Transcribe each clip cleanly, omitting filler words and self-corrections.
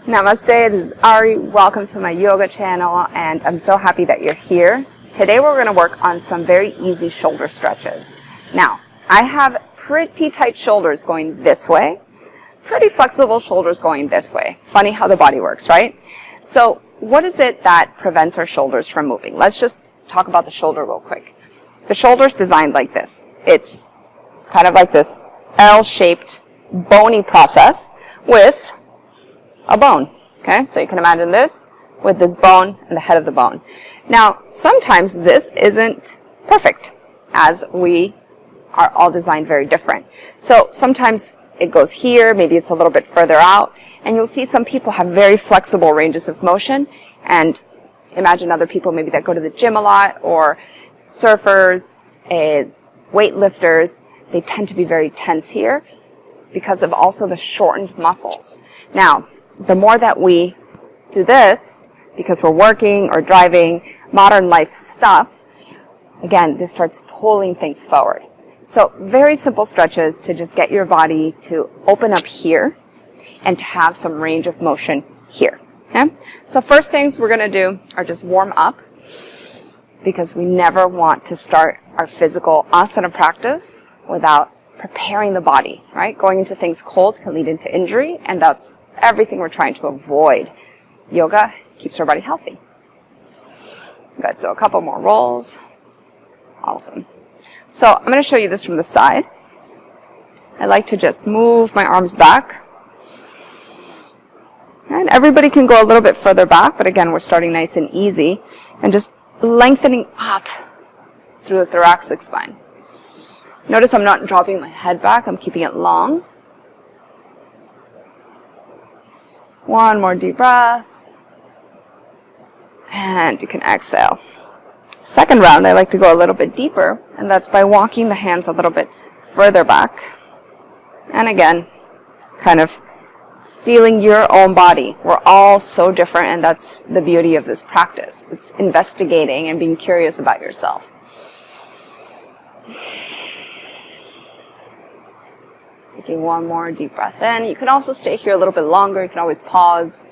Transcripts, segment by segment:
Namaste, this is Ari. Welcome to my yoga channel, and I'm so happy that you're here. Today we're going to work on some very easy shoulder stretches. Now, I have pretty tight shoulders going this way, pretty flexible shoulders going this way. Funny how the body works, right? So what is it that prevents our shoulders from moving? Let's just talk about the shoulder real quick. The shoulder's designed like this. It's kind of like this L-shaped bony process with a bone. Okay, so you can imagine this with this bone and the head of the bone. Now, sometimes this isn't perfect, as we are all designed very different. So sometimes it goes here, maybe it's a little bit further out, and you'll see some people have very flexible ranges of motion, and imagine other people maybe that go to the gym a lot, or surfers, weightlifters, they tend to be very tense here because of also the shortened muscles. Now, the more that we do this, because we're working or driving, modern life stuff, again, this starts pulling things forward. So very simple stretches to just get your body to open up here and to have some range of motion here. Okay? So first things we're going to do are just warm up, because we never want to start our physical asana practice without preparing the body, right? Going into things cold can lead into injury, and that's everything we're trying to avoid. Yoga keeps our body healthy. Good, so a couple more rolls. Awesome. So I'm going to show you this from the side. I like to just move my arms back. And everybody can go a little bit further back, but again, we're starting nice and easy. And just lengthening up through the thoracic spine. Notice I'm not dropping my head back, I'm keeping it long. One more deep breath. And you can exhale. Second round, I like to go a little bit deeper, and that's by walking the hands a little bit further back. And again, kind of feeling your own body. We're all so different, and that's the beauty of this practice. It's investigating and being curious about yourself. Taking one more deep breath in. You can also stay here a little bit longer. You can always pause.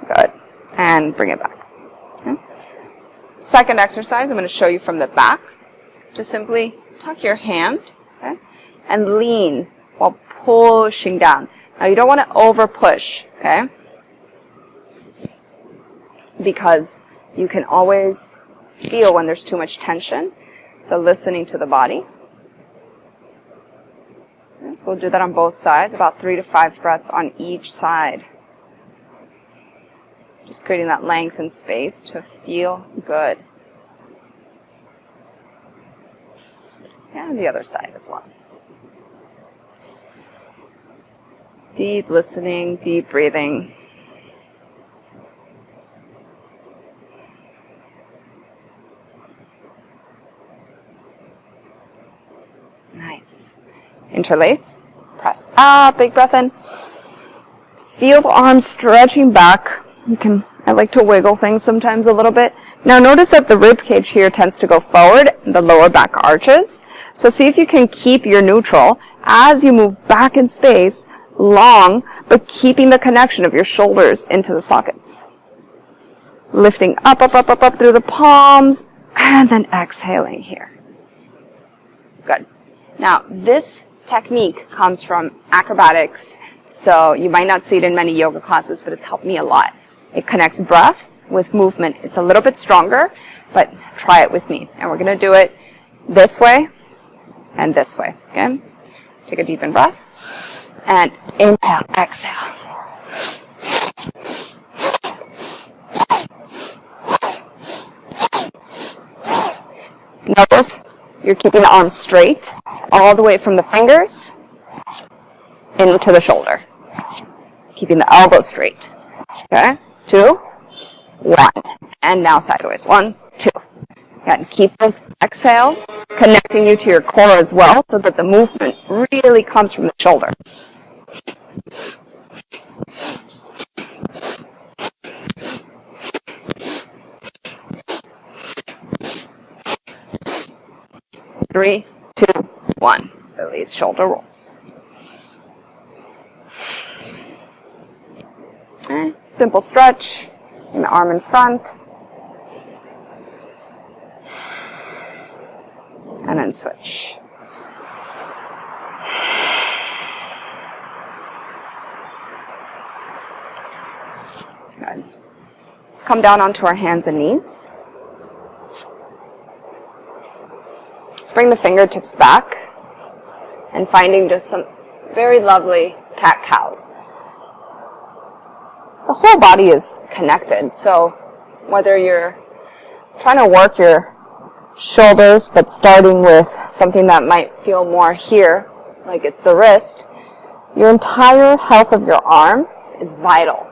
Good. And bring it back. Okay. Second exercise, I'm going to show you from the back. Just simply tuck your hand, okay, and lean while pushing down. Now, you don't want to over push, okay, because you can always feel when there's too much tension. So listening to the body. Okay, so we'll do that on both sides, about 3 to 5 breaths on each side. Just creating that length and space to feel good. And the other side as well. Deep listening, deep breathing. Nice. Interlace. Press up. Big breath in. Feel the arms stretching back. I like to wiggle things sometimes a little bit. Now notice that the rib cage here tends to go forward, the lower back arches. So see if you can keep your neutral as you move back in space, long, but keeping the connection of your shoulders into the sockets. Lifting up, up, up, up, up through the palms, and then exhaling here. Good. Now this technique comes from acrobatics, so you might not see it in many yoga classes, but it's helped me a lot. It connects breath with movement. It's a little bit stronger, but try it with me. And we're going to do it this way and this way. Okay? Take a deep in breath. And inhale, exhale. Notice you're keeping the arms straight all the way from the fingers into the shoulder. Keeping the elbow straight. Okay? 2, 1. And now sideways. 1, 2. Again, keep those exhales connecting you to your core as well, so that the movement really comes from the shoulder. Three, two, one. Release, shoulder rolls. Okay. Simple stretch. Bring the arm in front. And then switch. Good. Let's come down onto our hands and knees. Bring the fingertips back and finding just some very lovely cat-cows. The whole body is connected, so whether you're trying to work your shoulders but starting with something that might feel more here, like it's the wrist, your entire health of your arm is vital.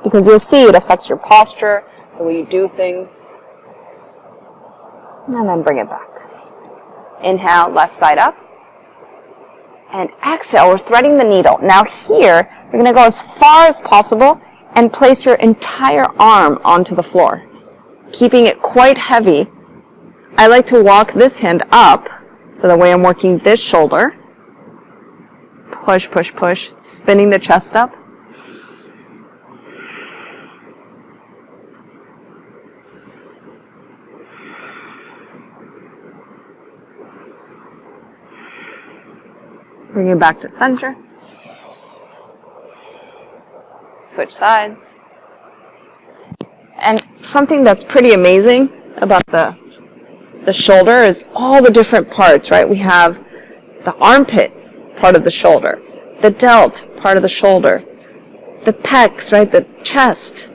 Because you'll see it affects your posture, the way you do things. And then bring it back. Inhale, left side up. And exhale, we're threading the needle. Now here, you're going to go as far as possible and place your entire arm onto the floor, keeping it quite heavy. I like to walk this hand up, so the way I'm working this shoulder. Push, push, push, spinning the chest up. Bring it back to center. Switch sides. And something that's pretty amazing about the shoulder is all the different parts, right? We have the armpit part of the shoulder, the delt part of the shoulder, the pecs, right? The chest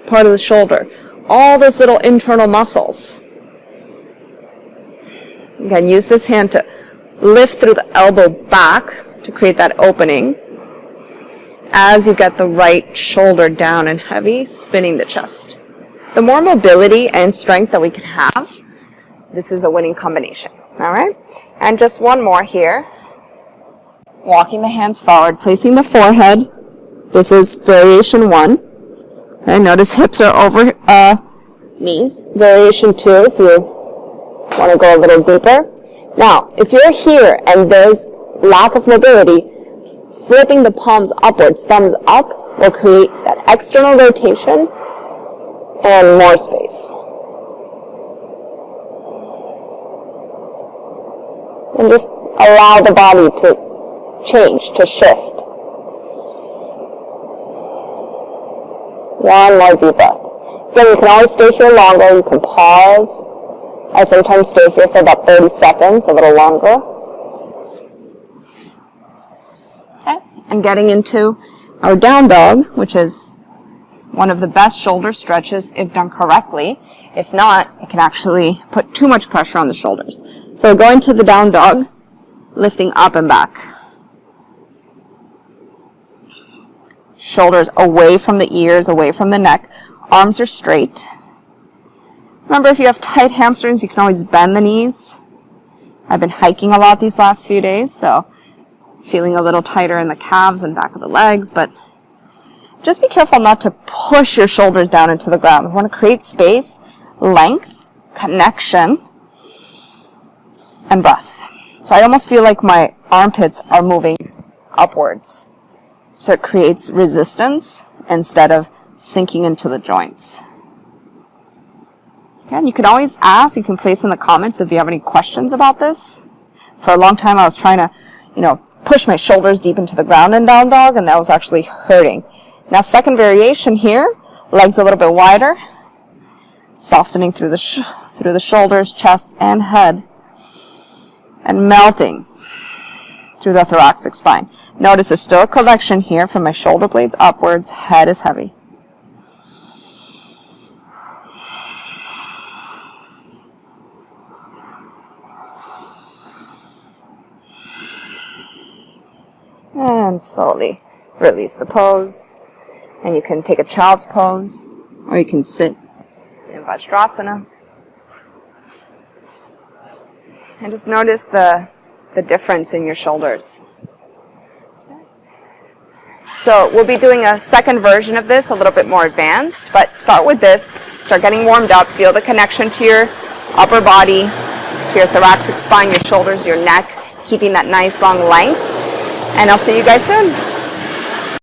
part of the shoulder, all those little internal muscles. Again, use this hand to lift through the elbow back to create that opening as you get the right shoulder down and heavy, spinning the chest. The more mobility and strength that we can have, this is a winning combination. All right? And just one more here. Walking the hands forward, placing the forehead. This is variation 1. Okay, notice hips are over knees. Variation 2, if you want to go a little deeper. Now, if you're here and there's lack of mobility, flipping the palms upwards, thumbs up, will create that external rotation and more space. And just allow the body to change, to shift. One more deep breath. Again, you can always stay here longer. You can pause. I sometimes stay here for about 30 seconds, a little longer. Okay, and getting into our down dog, which is one of the best shoulder stretches if done correctly. If not, it can actually put too much pressure on the shoulders. So going to the down dog, lifting up and back. Shoulders away from the ears, away from the neck. Arms are straight. Remember, if you have tight hamstrings, you can always bend the knees. I've been hiking a lot these last few days, so feeling a little tighter in the calves and back of the legs, but just be careful not to push your shoulders down into the ground. We want to create space, length, connection, and breath. So I almost feel like my armpits are moving upwards. So it creates resistance instead of sinking into the joints. And you can always ask, you can place in the comments if you have any questions about this. For a long time I was trying to, push my shoulders deep into the ground in down dog, and that was actually hurting. Now second variation here, legs a little bit wider, softening through the shoulders, chest, and head, and melting through the thoracic spine. Notice there's still a connection here from my shoulder blades upwards, head is heavy. And slowly release the pose. And you can take a child's pose, or you can sit in Vajrasana. And just notice the difference in your shoulders. So we'll be doing a second version of this, a little bit more advanced, but start with this, start getting warmed up, feel the connection to your upper body, to your thoracic spine, your shoulders, your neck, keeping that nice long length. And I'll see you guys soon.